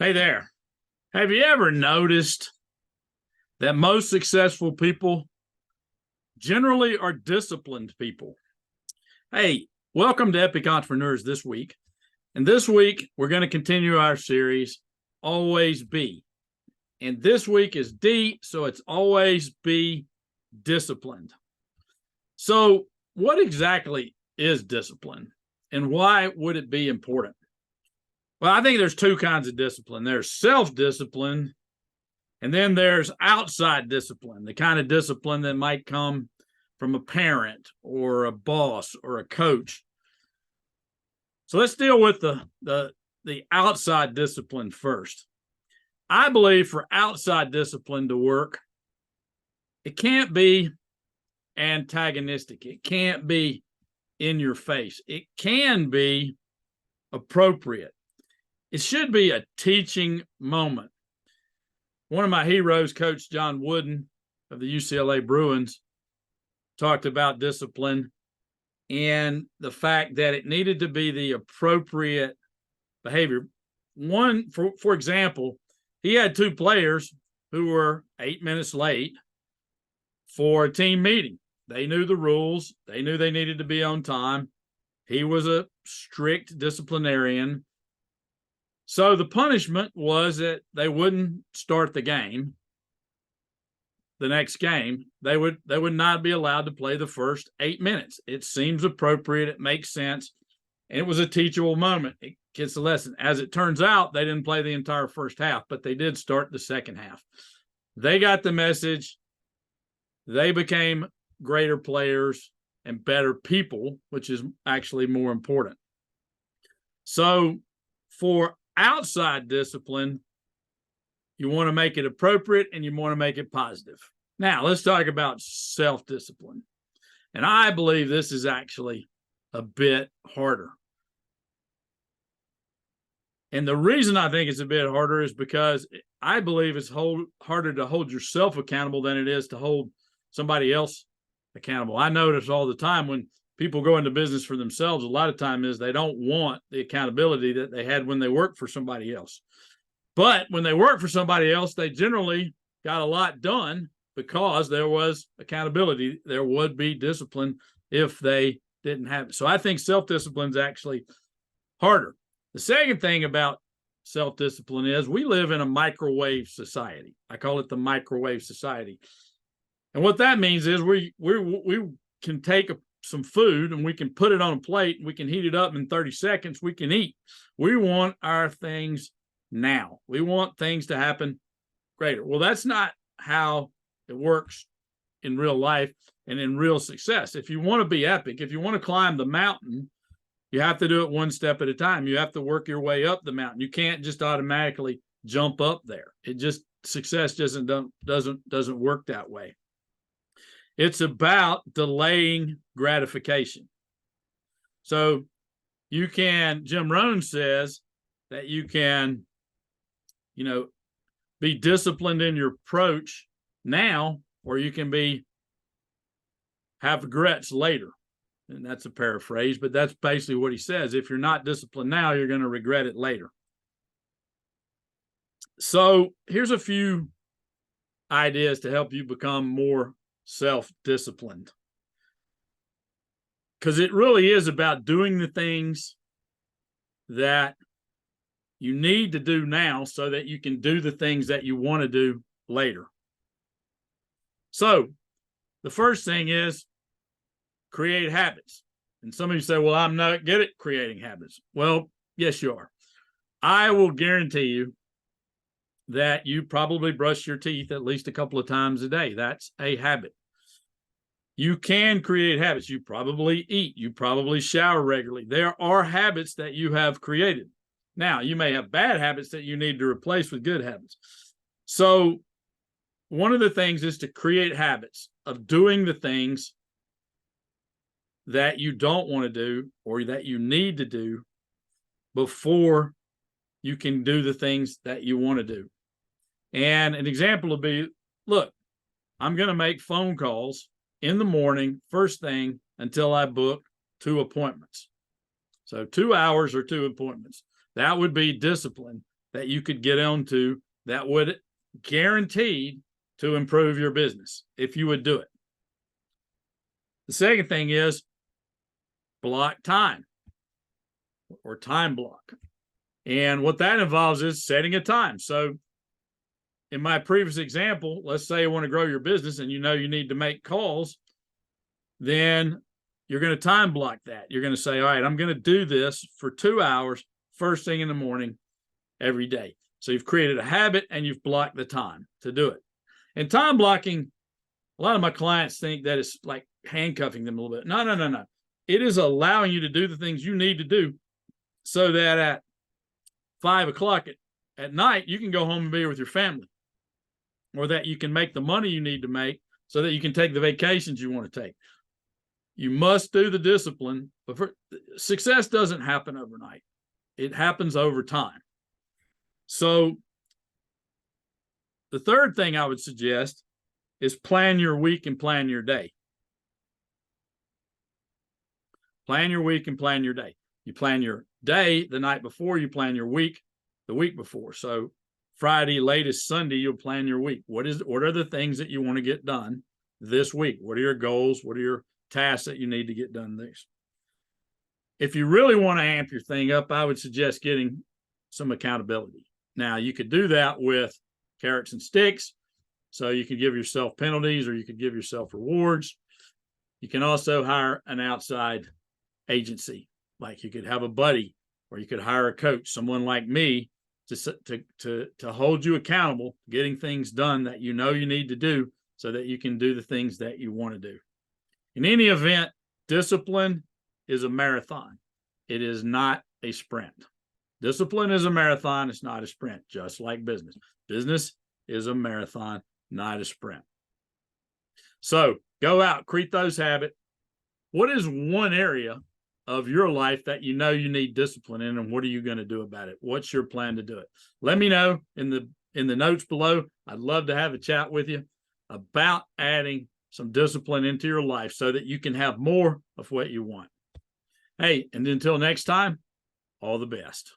Hey there. Have you ever noticed that most successful people generally are disciplined people? Hey, welcome to Epic Entrepreneurs this week. And this week, we're going to continue our series, Always Be. And this week is D, so it's always be disciplined. So, what exactly is discipline and why would it be important? Well, I think there's two kinds of discipline. There's self-discipline, and then there's outside discipline, the kind of discipline that might come from a parent or a boss or a coach. So let's deal with the outside discipline first. I believe for outside discipline to work, it can't be antagonistic. It can't be in your face. It can be appropriate. It should be a teaching moment. One of my heroes, Coach John Wooden of the UCLA Bruins, talked about discipline and the fact that it needed to be the appropriate behavior. One, for example, he had two players who were 8 minutes late for a team meeting. They knew the rules. They knew they needed to be on time. He was a strict disciplinarian. So the punishment was that they wouldn't start the game. The next game, they would not be allowed to play the first 8 minutes. It seems appropriate. It makes sense. And it was a teachable moment. It gets a lesson. As it turns out, they didn't play the entire first half, but they did start the second half. They got the message. They became greater players and better people, which is actually more important. So for outside discipline, you want to make it appropriate and you want to make it positive. Now, let's talk about self-discipline. And I believe this is actually a bit harder. And the reason I think it's a bit harder is because I believe it's harder to hold yourself accountable than it is to hold somebody else accountable. I notice all the time when people go into business for themselves, a lot of time is they don't want the accountability that they had when they worked for somebody else. But when they work for somebody else, they generally got a lot done because there was accountability. There would be discipline if they didn't have it. So I think self-discipline is actually harder. The second thing about self-discipline is we live in a microwave society. I call it the microwave society. And what that means is we can take some food and we can put it on a plate and we can heat it up in 30 seconds. We can eat. We want our things now. We want things to happen greater. Well, that's not how it works in real life and in real success. If you want to be epic, if you want to climb the mountain, you have to do it one step at a time. You have to work your way up the mountain. You can't just automatically jump up there. Success doesn't work that way. It's about delaying gratification. So Jim Rohn says that you can, be disciplined in your approach now, or you can have regrets later. And that's a paraphrase, but that's basically what he says. If you're not disciplined now, you're going to regret it later. So here's a few ideas to help you become more self-disciplined. Because it really is about doing the things that you need to do now so that you can do the things that you want to do later. So the first thing is create habits. And some of you say, well, I'm not good at creating habits. Well, yes, you are. I will guarantee you that you probably brush your teeth at least a couple of times a day. That's a habit. You can create habits. You probably eat. You probably shower regularly. There are habits that you have created. Now, you may have bad habits that you need to replace with good habits. So one of the things is to create habits of doing the things that you don't want to do or that you need to do before you can do the things that you want to do. And an example would be, look, I'm going to make phone calls in the morning, first thing, until I book 2 appointments. So 2 hours or 2 appointments. That would be discipline. that you could get onto that would guaranteed to improve your business if you would do it. The second thing is block time or time block. And what that involves is setting a time. So in my previous example, let's say you want to grow your business and you know you need to make calls, then you're going to time block that. You're going to say, all right, I'm going to do this for 2 hours, first thing in the morning, every day. So you've created a habit and you've blocked the time to do it. And time blocking, a lot of my clients think that it's like handcuffing them a little bit. No. It is allowing you to do the things you need to do so that at 5 o'clock at night, you can go home and be with your family, or that you can make the money you need to make so that you can take the vacations you want to take. You must do the discipline, but success doesn't happen overnight. It happens over time. So the third thing I would suggest is plan your week and plan your day. Plan your week and plan your day. You plan your day the night before, you plan your week the week before. So Friday, latest Sunday, you'll plan your week. What are the things that you want to get done this week? What are your goals? What are your tasks that you need to get done this? If you really want to amp your thing up, I would suggest getting some accountability. Now, you could do that with carrots and sticks. So you could give yourself penalties or you could give yourself rewards. You can also hire an outside agency. Like you could have a buddy, or you could hire a coach, someone like me, to hold you accountable, getting things done that you know you need to do so that you can do the things that you want to do. In any event, discipline is a marathon. It is not a sprint. Discipline is a marathon. It's not a sprint, just like business. Business is a marathon, not a sprint. So go out, create those habits. What is one area of your life that you know you need discipline in, and what are you going to do about it? What's your plan to do it? Let me know in the notes below. I'd love to have a chat with you about adding some discipline into your life so that you can have more of what you want. Hey, and until next time, all the best.